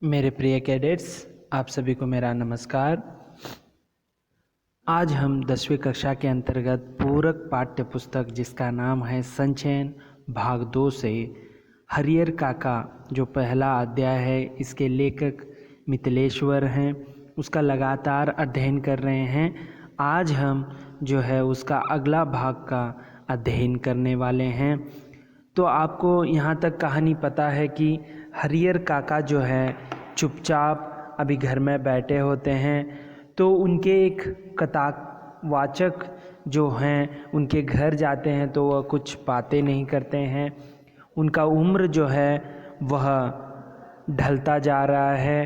मेरे प्रिय कैडेट्स, आप सभी को मेरा नमस्कार। आज हम 10वीं कक्षा के अंतर्गत पूरक पाठ्य पुस्तक जिसका नाम है संचयन भाग 2 से हरियर काका जो पहला अध्याय है, इसके लेखक मिथिलेश्वर हैं, उसका लगातार अध्ययन कर रहे हैं। आज हम जो है उसका अगला भाग का अध्ययन करने वाले हैं। तो आपको यहाँ तक कहानी पता है कि हरियर काका जो है चुपचाप अभी घर में बैठे होते हैं। तो उनके एक कथावाचक जो हैं उनके घर जाते हैं तो वह कुछ बातें नहीं करते हैं। उनका उम्र जो है वह ढलता जा रहा है।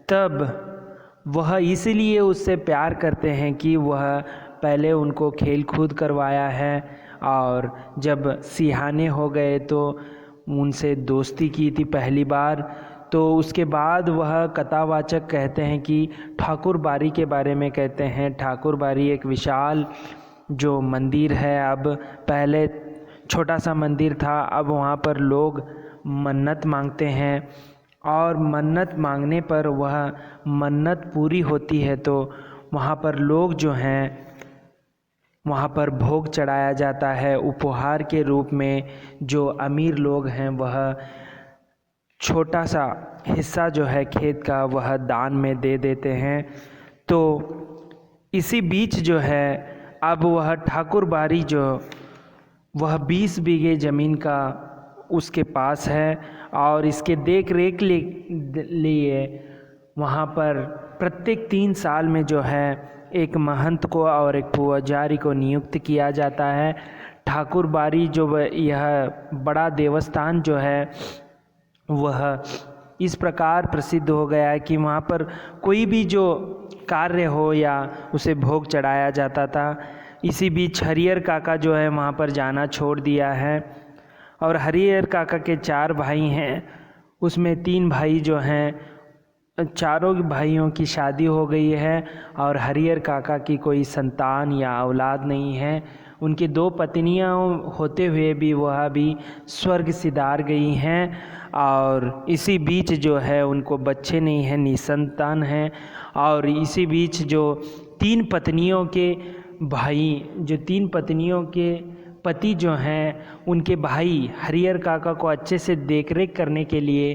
तब वह इसलिए उससे प्यार करते हैं कि वह पहले उनको खेल कूद करवाया है और जब सियाने हो गए तो उनसे दोस्ती की थी पहली बार। तो उसके बाद वह कथावाचक कहते हैं कि ठाकुर बाड़ी के बारे में कहते हैं। ठाकुर बाड़ी एक विशाल जो मंदिर है, अब पहले छोटा सा मंदिर था, अब वहाँ पर लोग मन्नत मांगते हैं और मन्नत मांगने पर वह मन्नत पूरी होती है तो वहाँ पर लोग जो हैं वहाँ पर भोग चढ़ाया जाता है उपहार के रूप में। जो अमीर लोग हैं वह छोटा सा हिस्सा जो है खेत का वह दान में दे देते हैं। तो इसी बीच जो है अब वह ठाकुर बाड़ी जो वह 20 बीघे ज़मीन का उसके पास है और इसके देख रेख लिए वहाँ पर प्रत्येक 3 साल में जो है एक महंत को और एक पुजारी को नियुक्त किया जाता है। ठाकुर बाड़ी जो यह बड़ा देवस्थान जो है वह इस प्रकार प्रसिद्ध हो गया है कि वहाँ पर कोई भी जो कार्य हो या उसे भोग चढ़ाया जाता था। इसी बीच हरियर काका जो है वहाँ पर जाना छोड़ दिया है और हरियर काका के 4 भाई हैं, उसमें 3 भाई जो हैं, चारों भाइयों की शादी हो गई है और हरियर काका की कोई संतान या औलाद नहीं है। उनकी 2 पत्नियां होते हुए भी वह भी स्वर्ग सिधार गई हैं और इसी बीच जो है उनको बच्चे नहीं हैं, निसंतान हैं। और इसी बीच जो 3 पत्नियों के भाई, जो 3 पत्नियों के पति जो हैं, उनके भाई हरियर काका को अच्छे से देखरेख करने के लिए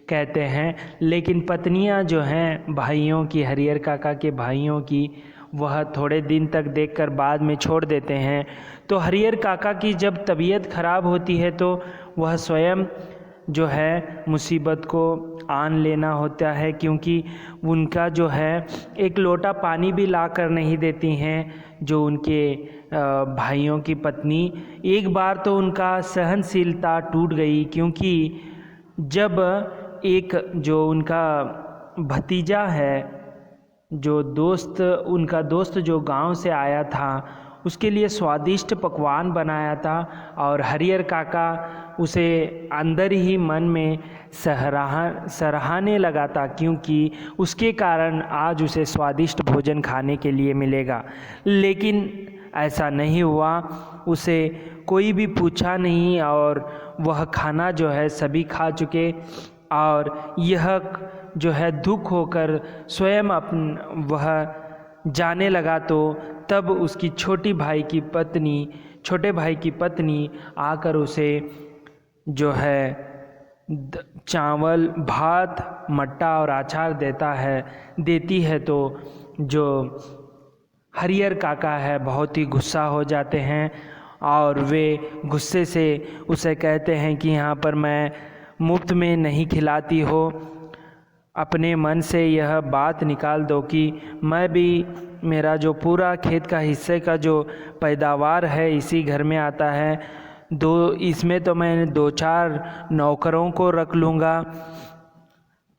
कहते हैं, लेकिन पत्नियां जो हैं भाइयों की, हरियर काका के भाइयों की, वह थोड़े दिन तक देखकर बाद में छोड़ देते हैं। तो हरियर काका की जब तबीयत खराब होती है तो वह स्वयं जो है मुसीबत को आन लेना होता है, क्योंकि उनका जो है एक लोटा पानी भी ला कर नहीं देती हैं जो उनके भाइयों की पत्नी। एक बार तो उनका सहनशीलता टूट गई, क्योंकि जब एक जो उनका भतीजा है, जो दोस्त, उनका दोस्त जो गांव से आया था, उसके लिए स्वादिष्ट पकवान बनाया था और हरियर काका उसे अंदर ही मन में सराहने लगा था, क्योंकि उसके कारण आज उसे स्वादिष्ट भोजन खाने के लिए मिलेगा। लेकिन ऐसा नहीं हुआ, उसे कोई भी पूछा नहीं और वह खाना जो है सभी खा चुके और यह जो है दुख होकर स्वयं वह जाने लगा। तो तब उसकी छोटे भाई की पत्नी आकर उसे जो है चावल, भात, मट्टा और अचार देती है। तो जो हरियर काका है बहुत ही गुस्सा हो जाते हैं और वे गुस्से से उसे कहते हैं कि यहाँ पर मैं मुफ्त में नहीं खिलाती हो, अपने मन से यह बात निकाल दो कि मैं भी, मेरा जो पूरा खेत का हिस्से का जो पैदावार है इसी घर में आता है, इसमें तो मैं 2-4 नौकरों को रख लूँगा।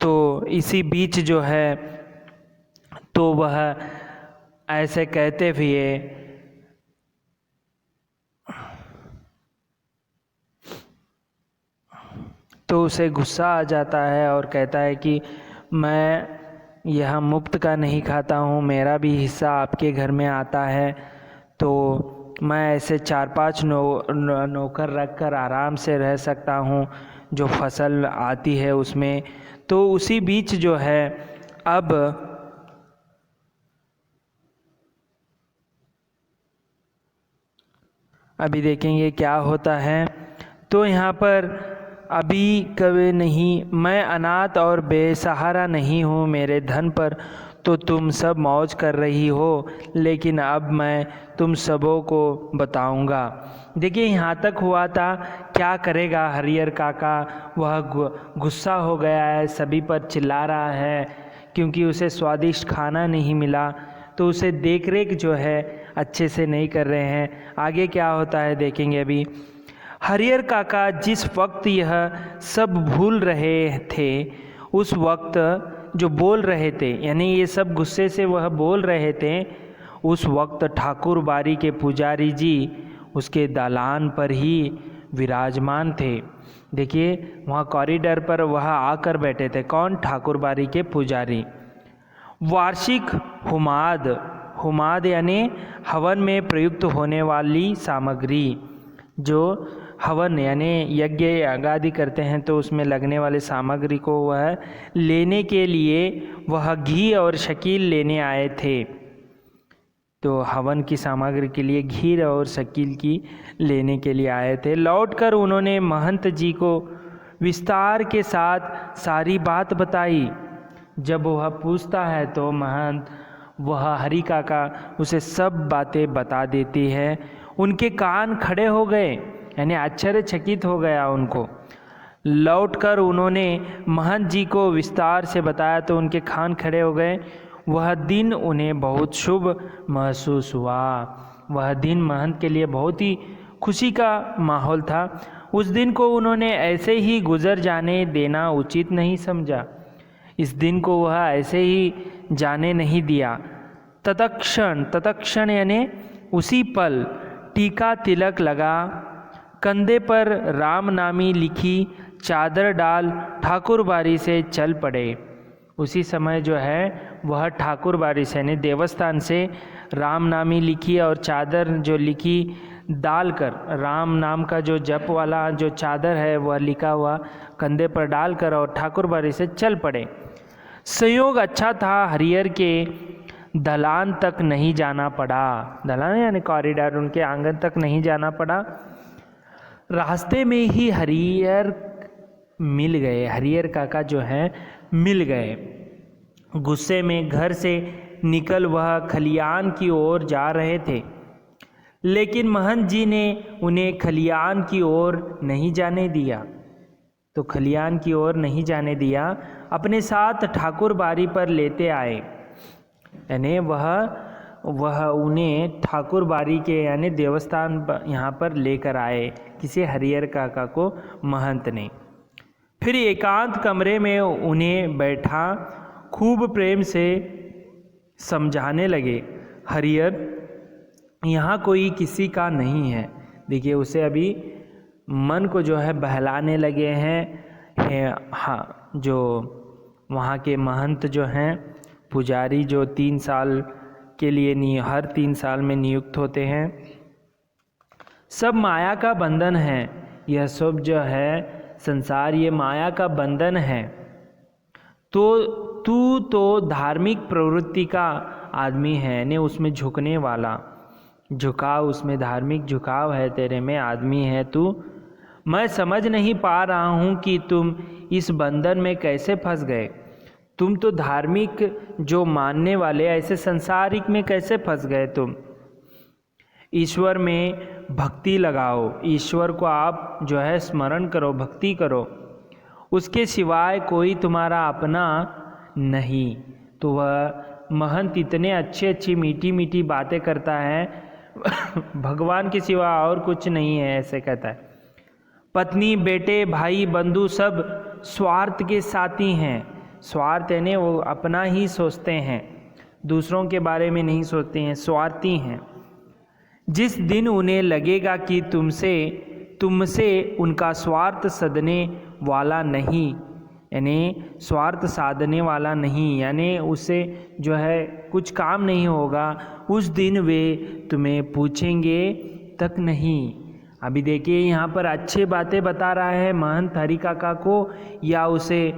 तो इसी बीच जो है तो वह ऐसे कहते हुए तो उसे गुस्सा आ जाता है और कहता है कि मैं यह मुफ्त का नहीं खाता हूँ, मेरा भी हिस्सा आपके घर में आता है। तो मैं ऐसे 4-5 नौकर रख कर आराम से रह सकता हूँ, जो फसल आती है उसमें। तो उसी बीच जो है अब अभी देखेंगे क्या होता है। तो यहाँ पर अभी कभी नहीं, मैं अनाथ और बेसहारा नहीं हूँ, मेरे धन पर तो तुम सब मौज कर रही हो, लेकिन अब मैं तुम सबों को बताऊंगा। देखिए यहाँ तक हुआ था, क्या करेगा हरिहर काका, वह गुस्सा हो गया है, सभी पर चिल्ला रहा है क्योंकि उसे स्वादिष्ट खाना नहीं मिला, तो उसे देख रेख जो है अच्छे से नहीं कर रहे हैं। आगे क्या होता है देखेंगे अभी। हरिहर काका जिस वक्त यह सब भूल रहे थे, उस वक्त जो बोल रहे थे, यानी ये सब गुस्से से वह बोल रहे थे, उस वक्त ठाकुर बाड़ी के पुजारी जी उसके दालान पर ही विराजमान थे। देखिए वहाँ कॉरिडोर पर वह आकर बैठे थे। कौन? ठाकुर बाड़ी के पुजारी। वार्षिक हुमाद यानी हवन में प्रयुक्त होने वाली सामग्री, जो हवन यानी यज्ञ आदि करते हैं तो उसमें लगने वाले सामग्री को वह लेने के लिए वह घी और शकील लेने आए थे। तो हवन की सामग्री के लिए घी और शकील की लेने के लिए आए थे। लौटकर उन्होंने महंत जी को विस्तार के साथ सारी बात बताई। जब वह पूछता है तो महंत वह हरि काका उसे सब बातें बता देती है। उनके कान खड़े हो गए, यानी आश्चर्यचकित हो गया उनको। लौटकर उन्होंने महंत जी को विस्तार से बताया तो उनके कान खड़े हो गए। वह दिन उन्हें बहुत शुभ महसूस हुआ। वह दिन महंत के लिए बहुत ही खुशी का माहौल था। उस दिन को उन्होंने ऐसे ही गुजर जाने देना उचित नहीं समझा। इस दिन को वह ऐसे ही जाने नहीं दिया। तत्क्षण यानी उसी पल टीका तिलक लगा, कंधे पर राम नामी लिखी चादर डाल ठाकुर बाड़ी से चल पड़े। उसी समय जो है वह ठाकुर बाड़ी से यानी देवस्थान से राम नामी लिखी और चादर जो लिखी डालकर, राम नाम का जो जप वाला जो चादर है वह लिखा हुआ कंधे पर डालकर और ठाकुर बाड़ी से चल पड़े। संयोग अच्छा था, हरिहर के दलान तक नहीं जाना पड़ा। दलान यानी कॉरिडोर, उनके आंगन तक नहीं जाना पड़ा। रास्ते में ही हरिहर मिल गए। हरिहर काका जो हैं मिल गए। गुस्से में घर से निकल वह खलियान की ओर जा रहे थे, लेकिन महंत जी ने उन्हें खलियान की ओर नहीं जाने दिया। तो खलियान की ओर नहीं जाने दिया, अपने साथ ठाकुर बाड़ी पर लेते आए। यानी वह उन्हें ठाकुर बाड़ी के यानी देवस्थान यहाँ पर लेकर आए, किसी हरिहर काका को महंत ने। फिर एकांत कमरे में उन्हें बैठा खूब प्रेम से समझाने लगे, हरिहर यहाँ कोई किसी का नहीं है। देखिए उसे अभी मन को जो है बहलाने लगे हैं। हाँ, जो वहाँ के महंत जो हैं पुजारी, जो 3 साल के लिए हर 3 साल में नियुक्त होते हैं, सब माया का बंधन है। यह सब जो है संसार, ये माया का बंधन है। तो तू तो धार्मिक प्रवृत्ति का आदमी है, ने उसमें झुकने वाला, झुकाव, उसमें धार्मिक झुकाव है, तेरे में आदमी है तू। मैं समझ नहीं पा रहा हूँ कि तुम इस बंधन में कैसे फंस गए। तुम तो धार्मिक जो मानने वाले, ऐसे संसारिक में कैसे फंस गए तुम। ईश्वर में भक्ति लगाओ, ईश्वर को आप जो है स्मरण करो, भक्ति करो, उसके सिवाय कोई तुम्हारा अपना नहीं। तो वह महंत इतने अच्छी मीठी मीठी बातें करता है, भगवान के सिवा और कुछ नहीं है, ऐसे कहता है। पत्नी, बेटे, भाई, बंधु सब स्वार्थ के साथी हैं। स्वार्थ यानी वो अपना ही सोचते हैं, दूसरों के बारे में नहीं सोचते हैं, स्वार्थी हैं। जिस दिन उन्हें लगेगा कि तुमसे उनका स्वार्थ सदने वाला नहीं, यानी स्वार्थ साधने वाला नहीं, यानी उससे जो है कुछ काम नहीं होगा, उस दिन वे तुम्हें पूछेंगे तक नहीं। अभी देखिए यहाँ पर अच्छी बातें बता रहा है महंत हरि काका को, या उसे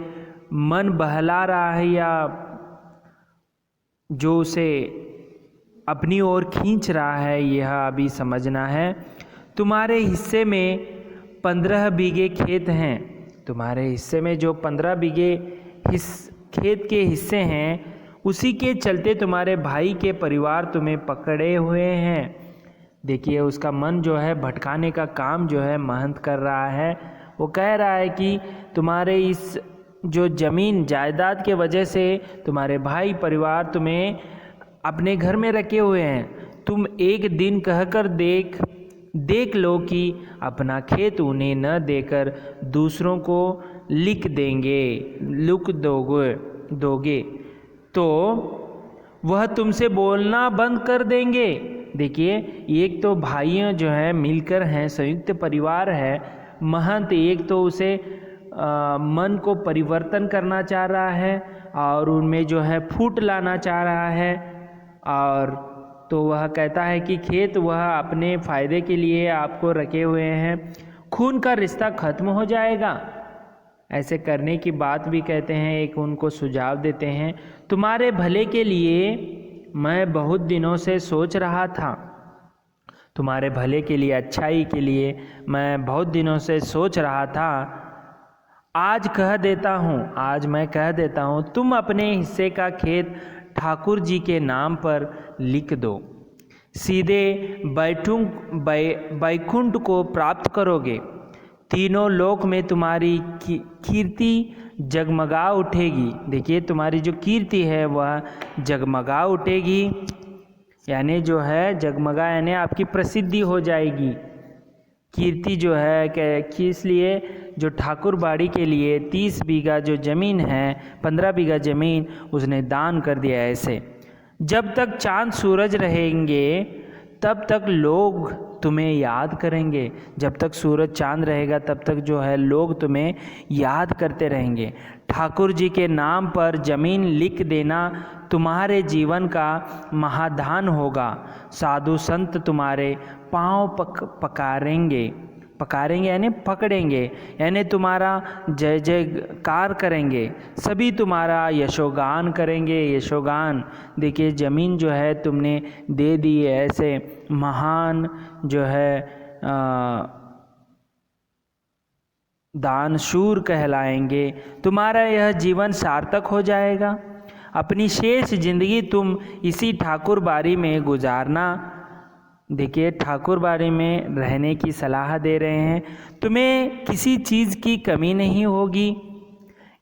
मन बहला रहा है या जो उसे अपनी ओर खींच रहा है, यह अभी समझना है। तुम्हारे हिस्से में 15 बीघे खेत हैं। तुम्हारे हिस्से में जो 15 बीघे खेत के हिस्से हैं, उसी के चलते तुम्हारे भाई के परिवार तुम्हें पकड़े हुए हैं। देखिए, उसका मन जो है भटकाने का काम जो है महंत कर रहा है। वो कह रहा है कि तुम्हारे इस जो ज़मीन जायदाद के वजह से तुम्हारे भाई परिवार तुम्हें अपने घर में रखे हुए हैं। तुम एक दिन कहकर देख लो कि अपना खेत उन्हें न देकर दूसरों को लिख दोगे तो वह तुमसे बोलना बंद कर देंगे। देखिए, एक तो भाइयों जो हैं मिलकर हैं, संयुक्त परिवार है। महंत एक तो उसे मन को परिवर्तन करना चाह रहा है और उनमें जो है फूट लाना चाह रहा है, और तो वह कहता है कि खेत वह अपने फ़ायदे के लिए आपको रखे हुए हैं, खून का रिश्ता खत्म हो जाएगा। ऐसे करने की बात भी कहते हैं। एक उनको सुझाव देते हैं, तुम्हारे भले के लिए मैं बहुत दिनों से सोच रहा था। तुम्हारे भले के लिए, अच्छाई के लिए मैं बहुत दिनों से सोच रहा था। आज मैं कह देता हूँ, तुम अपने हिस्से का खेत ठाकुर जी के नाम पर लिख दो। सीधे बैकुंठ को प्राप्त करोगे। तीनों लोक में तुम्हारी कीर्ति जगमगा उठेगी। देखिए, तुम्हारी जो कीर्ति है वह जगमगा उठेगी, यानी जो है जगमगा यानी आपकी प्रसिद्धि हो जाएगी। कीर्ति जो है कि इसलिए जो ठाकुर बाड़ी के लिए 30 बीघा जो ज़मीन है, 15 बीघा ज़मीन उसने दान कर दिया है। ऐसे जब तक चांद सूरज रहेंगे तब तक लोग तुम्हें याद करेंगे। जब तक सूरज चांद रहेगा तब तक जो है लोग तुम्हें याद करते रहेंगे। ठाकुर जी के नाम पर ज़मीन लिख देना तुम्हारे जीवन का महादान होगा। साधु संत तुम्हारे पाँव पकारेंगे यानी पकड़ेंगे, यानी तुम्हारा जय जयकार करेंगे। सभी तुम्हारा यशोगान करेंगे। यशोगान, देखिए ज़मीन जो है तुमने दे दी है, ऐसे महान जो है दानशूर कहलाएंगे। तुम्हारा यह जीवन सार्थक हो जाएगा। अपनी शेष जिंदगी तुम इसी ठाकुर बाड़ी में गुजारना। देखिए, ठाकुर बाड़ी में रहने की सलाह दे रहे हैं। तुम्हें किसी चीज़ की कमी नहीं होगी।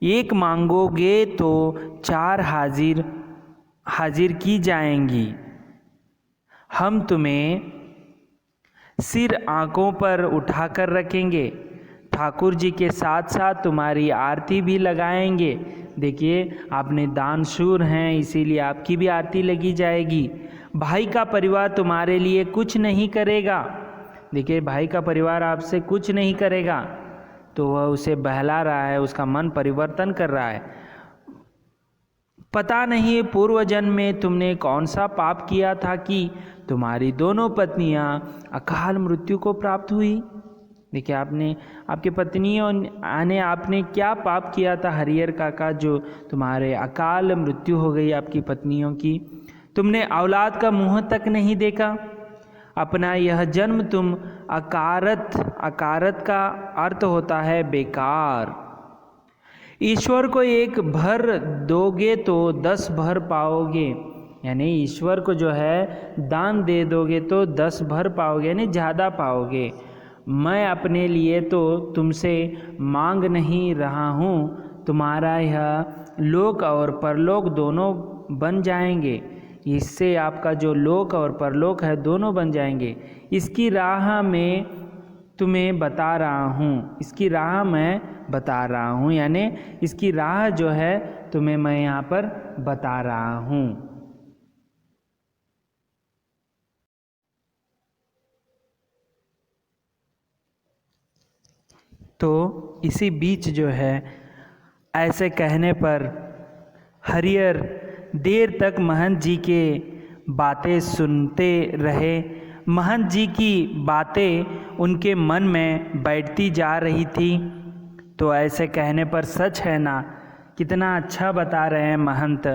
एक मांगोगे तो 4 हाजिर की जाएंगी। हम तुम्हें सिर आंखों पर उठाकर रखेंगे। ठाकुर जी के साथ साथ तुम्हारी आरती भी लगाएंगे। देखिए, आपने दानशूर हैं, इसीलिए आपकी भी आरती लगी जाएगी। भाई का परिवार तुम्हारे लिए कुछ नहीं करेगा। देखिए, भाई का परिवार आपसे कुछ नहीं करेगा, तो वह उसे बहला रहा है, उसका मन परिवर्तन कर रहा है। पता नहीं पूर्व जन्म में तुमने कौन सा पाप किया था कि तुम्हारी दोनों पत्नियां अकाल मृत्यु को प्राप्त हुई। देखिए, आपकी पत्नियों ने आपने क्या पाप किया था हरिहर काका, जो तुम्हारे अकाल मृत्यु हो गई आपकी पत्नियों की। तुमने औलाद का मुंह तक नहीं देखा। अपना यह जन्म तुम अकारत का अर्थ होता है बेकार। ईश्वर को एक भर दोगे तो 10 भर पाओगे, यानी ईश्वर को जो है दान दे दोगे तो 10 भर पाओगे, यानी ज़्यादा पाओगे। मैं अपने लिए तो तुमसे मांग नहीं रहा हूँ, तुम्हारा यह लोक और परलोक दोनों बन जाएंगे। इससे आपका जो लोक और परलोक है दोनों बन जाएंगे। इसकी राह मैं तुम्हें बता रहा हूँ। इसकी राह मैं बता रहा हूँ, यानी इसकी राह जो है तुम्हें मैं यहाँ पर बता रहा हूँ। तो इसी बीच जो है ऐसे कहने पर हरिहर देर तक महंत जी के बातें सुनते रहे। महंत जी की बातें उनके मन में बैठती जा रही थी। तो ऐसे कहने पर सच है ना कितना अच्छा बता रहे हैं महंत।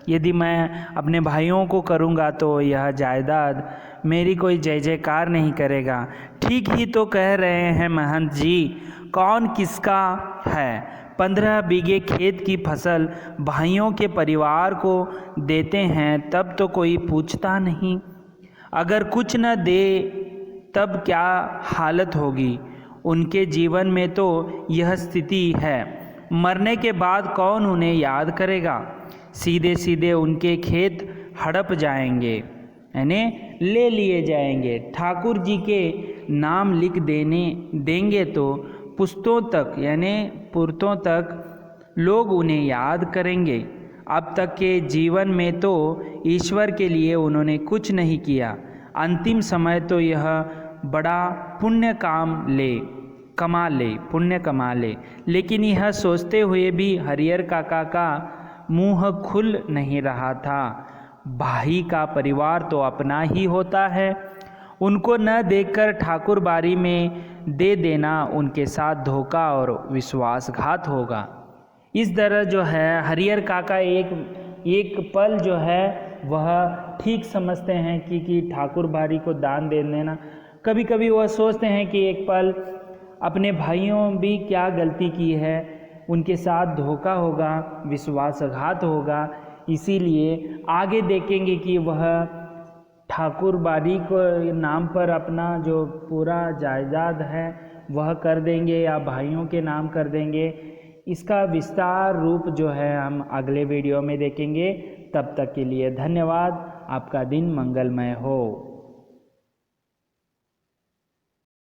यदि मैं अपने भाइयों को करूँगा तो यह जायदाद मेरी कोई जय जयकार नहीं करेगा। ठीक ही तो कह रहे हैं महंत जी, कौन किसका है। 15 बीघे खेत की फसल भाइयों के परिवार को देते हैं तब तो कोई पूछता नहीं, अगर कुछ न दे तब क्या हालत होगी। उनके जीवन में तो यह स्थिति है, मरने के बाद कौन उन्हें याद करेगा। सीधे सीधे उनके खेत हड़प जाएंगे, यानी ले लिए जाएंगे। ठाकुर जी के नाम लिख देंगे तो पुश्तों तक यानी पुरतों तक लोग उन्हें याद करेंगे। अब तक के जीवन में तो ईश्वर के लिए उन्होंने कुछ नहीं किया, अंतिम समय तो यह बड़ा पुण्य कमा ले। लेकिन यह सोचते हुए भी हरिहर काका का मुंह खुल नहीं रहा था। भाई का परिवार तो अपना ही होता है, उनको न देखकर ठाकुर बारी में दे देना उनके साथ धोखा और विश्वासघात होगा। इस तरह जो है हरिहर काका एक पल जो है वह ठीक समझते हैं कि ठाकुर बारी को दान दे देना। कभी कभी वह सोचते हैं कि एक पल अपने भाइयों भी क्या गलती की है, उनके साथ धोखा होगा, विश्वासघात होगा, इसीलिए आगे देखेंगे कि वह ठाकुर बारी को नाम पर अपना जो पूरा जायदाद है वह कर देंगे या भाइयों के नाम कर देंगे। इसका विस्तार रूप जो है हम अगले वीडियो में देखेंगे। तब तक के लिए धन्यवाद। आपका दिन मंगलमय हो।